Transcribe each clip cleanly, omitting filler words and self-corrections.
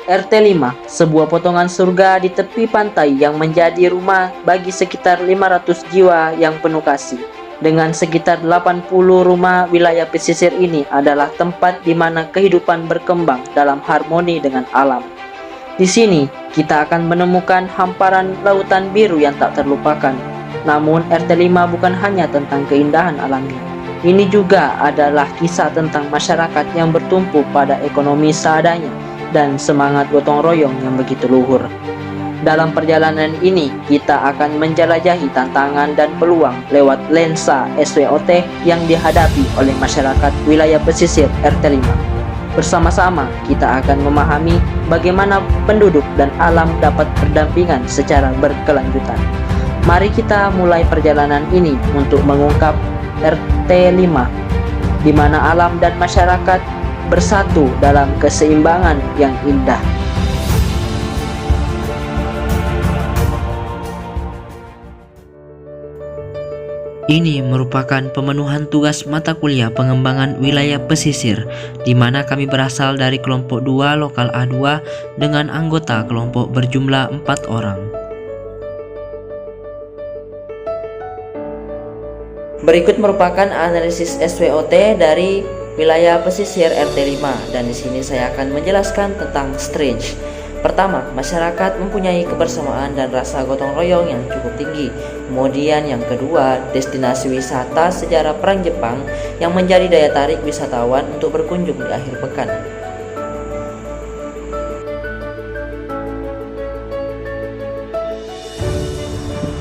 RT 5, sebuah potongan surga di tepi pantai yang menjadi rumah bagi sekitar 500 jiwa yang penuh kasih. Dengan sekitar 80 rumah, wilayah pesisir ini adalah tempat di mana kehidupan berkembang dalam harmoni dengan alam. Di sini, kita akan menemukan hamparan lautan biru yang tak terlupakan. Namun, RT 5 bukan hanya tentang keindahan alamnya. Ini juga adalah kisah tentang masyarakat yang bertumpu pada ekonomi seadanya dan semangat gotong royong yang begitu luhur. Dalam perjalanan ini, kita akan menjelajahi tantangan dan peluang lewat lensa SWOT yang dihadapi oleh masyarakat wilayah pesisir RT 5. Bersama-sama, kita akan memahami bagaimana penduduk dan alam dapat berdampingan secara berkelanjutan. Mari kita mulai perjalanan ini untuk mengungkap RT 5, di mana alam dan masyarakat bersatu dalam keseimbangan yang indah. Ini merupakan pemenuhan tugas mata kuliah pengembangan wilayah pesisir, di mana kami berasal dari kelompok 2 lokal A2 dengan anggota kelompok berjumlah 4 orang. Berikut merupakan analisis SWOT dari wilayah pesisir RT 5, dan di sini saya akan menjelaskan tentang strange. Pertama, masyarakat mempunyai kebersamaan dan rasa gotong royong yang cukup tinggi. Kemudian yang kedua, destinasi wisata sejarah Perang Jepang yang menjadi daya tarik wisatawan untuk berkunjung di akhir pekan.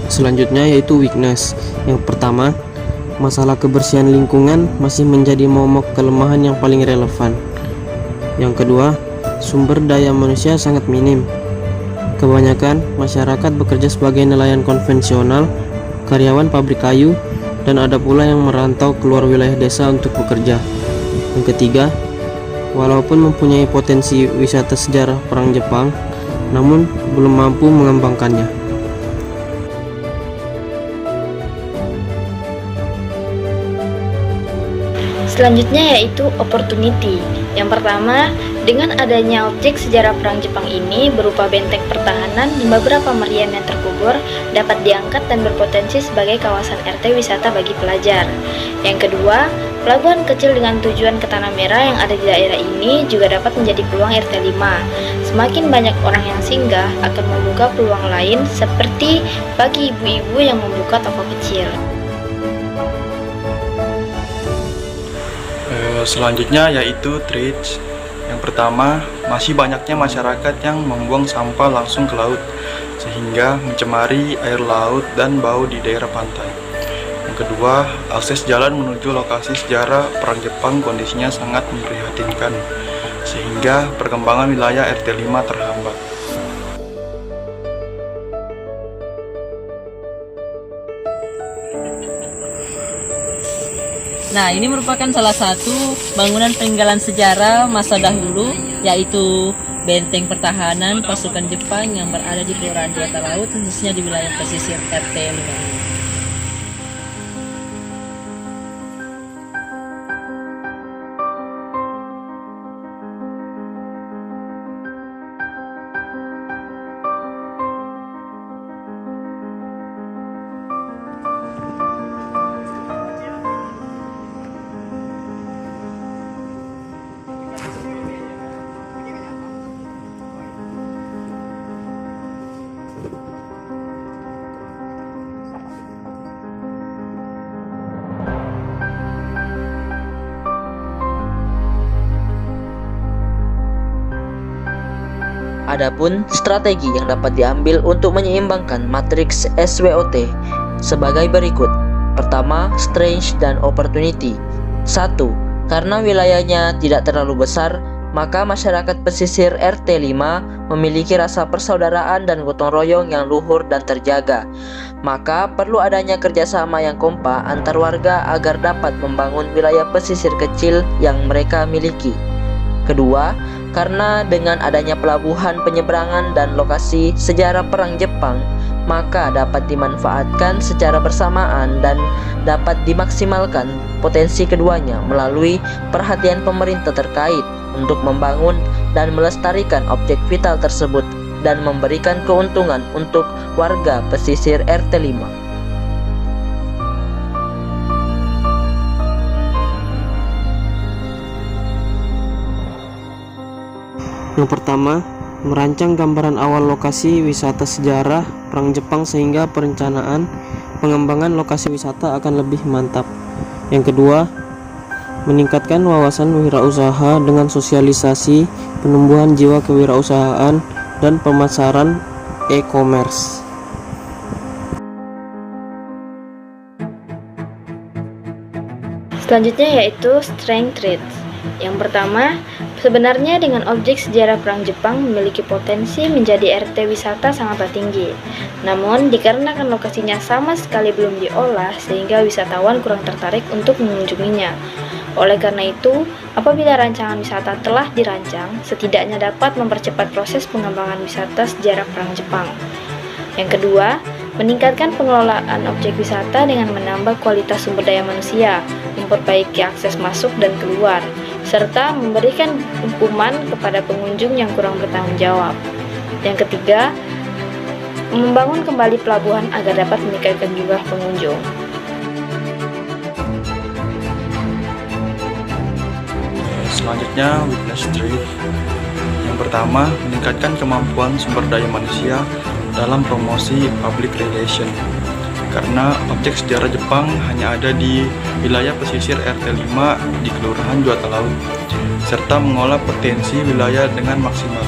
Selanjutnya yaitu weakness. Yang pertama, masalah kebersihan lingkungan masih menjadi momok kelemahan yang paling relevan. Yang kedua, sumber daya manusia sangat minim. Kebanyakan masyarakat bekerja sebagai nelayan konvensional, karyawan pabrik kayu, dan ada pula yang merantau keluar wilayah desa untuk bekerja. Yang ketiga, walaupun mempunyai potensi wisata sejarah Perang Jepang, namun belum mampu mengembangkannya. Selanjutnya yaitu opportunity. Yang pertama, dengan adanya objek sejarah Perang Jepang ini berupa benteng pertahanan di beberapa meriam yang terkubur dapat diangkat dan berpotensi sebagai kawasan RT wisata bagi pelajar. Yang kedua, pelabuhan kecil dengan tujuan ke Tanah Merah yang ada di daerah ini juga dapat menjadi peluang RT 5. Semakin banyak orang yang singgah akan membuka peluang lain seperti bagi ibu-ibu yang membuka toko kecil. Selanjutnya yaitu treats. Yang pertama, masih banyaknya masyarakat yang membuang sampah langsung ke laut sehingga mencemari air laut dan bau di daerah pantai. Yang kedua, akses jalan menuju lokasi sejarah Perang Jepang kondisinya sangat memprihatinkan sehingga perkembangan wilayah RT 5 terhambat. Nah, ini merupakan salah satu bangunan peninggalan sejarah masa dahulu, yaitu benteng pertahanan pasukan Jepang yang berada di Kelurahan Delta Laut, khususnya di wilayah pesisir RT 5. Adapun strategi yang dapat diambil untuk menyeimbangkan matriks SWOT sebagai berikut. Pertama, strange dan opportunity. 1. Karena wilayahnya tidak terlalu besar, maka masyarakat pesisir RT 5 memiliki rasa persaudaraan dan gotong royong yang luhur dan terjaga. Maka perlu adanya kerjasama yang kompak antar warga agar dapat membangun wilayah pesisir kecil yang mereka miliki. Kedua, karena dengan adanya pelabuhan penyeberangan dan lokasi sejarah Perang Jepang, maka dapat dimanfaatkan secara bersamaan dan dapat dimaksimalkan potensi keduanya melalui perhatian pemerintah terkait. untuk membangun dan melestarikan objek vital tersebut dan memberikan keuntungan untuk warga pesisir RT 5. Yang pertama, merancang gambaran awal lokasi wisata sejarah Perang Jepang sehingga perencanaan pengembangan lokasi wisata akan lebih mantap. Yang kedua, meningkatkan wawasan wirausaha dengan sosialisasi, penumbuhan jiwa kewirausahaan, dan pemasaran e-commerce. Selanjutnya yaitu strength traits. Yang pertama, sebenarnya dengan objek sejarah Perang Jepang memiliki potensi menjadi RT wisata sangatlah tinggi. Namun, dikarenakan lokasinya sama sekali belum diolah sehingga wisatawan kurang tertarik untuk mengunjunginya. Oleh karena itu, apabila rancangan wisata telah dirancang, setidaknya dapat mempercepat proses pengembangan wisata sejarah Perang Jepang. Yang kedua, meningkatkan pengelolaan objek wisata dengan menambah kualitas sumber daya manusia, memperbaiki akses masuk dan keluar, serta memberikan hukuman kepada pengunjung yang kurang bertanggung jawab. Yang ketiga, membangun kembali pelabuhan agar dapat meningkatkan jumlah pengunjung. Selanjutnya, weakness trait. Yang pertama, meningkatkan kemampuan sumber daya manusia dalam promosi public relation. Karena objek sejarah Jepang hanya ada di wilayah pesisir RT 5 di Kelurahan Juwata Laut, serta mengolah potensi wilayah dengan maksimal.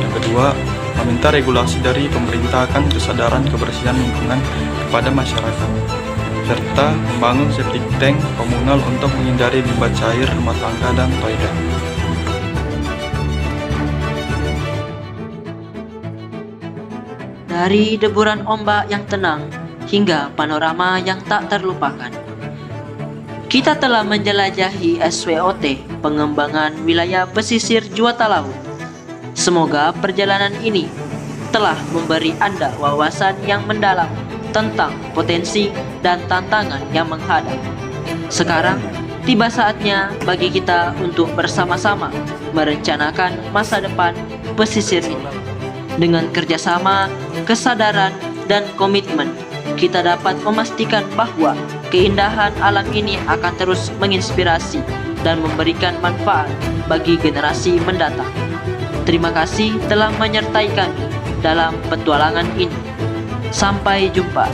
Yang kedua, meminta regulasi dari pemerintah akan kesadaran kebersihan lingkungan kepada masyarakat, serta membangun septic tank komunal untuk menghindari limbah cair rumah tangga dan toilet. Dari deburan ombak yang tenang hingga panorama yang tak terlupakan, kita telah menjelajahi SWOT pengembangan wilayah pesisir Juwata Laut. Semoga perjalanan ini telah memberi Anda wawasan yang mendalam tentang potensi dan tantangan yang menghadap. Sekarang tiba saatnya bagi kita untuk bersama-sama merencanakan masa depan pesisir ini. Dengan kerjasama, kesadaran, dan komitmen, kita dapat memastikan bahwa keindahan alam ini akan terus menginspirasi dan memberikan manfaat bagi generasi mendatang. Terima kasih telah menyertai kami dalam petualangan ini. Sampai jumpa.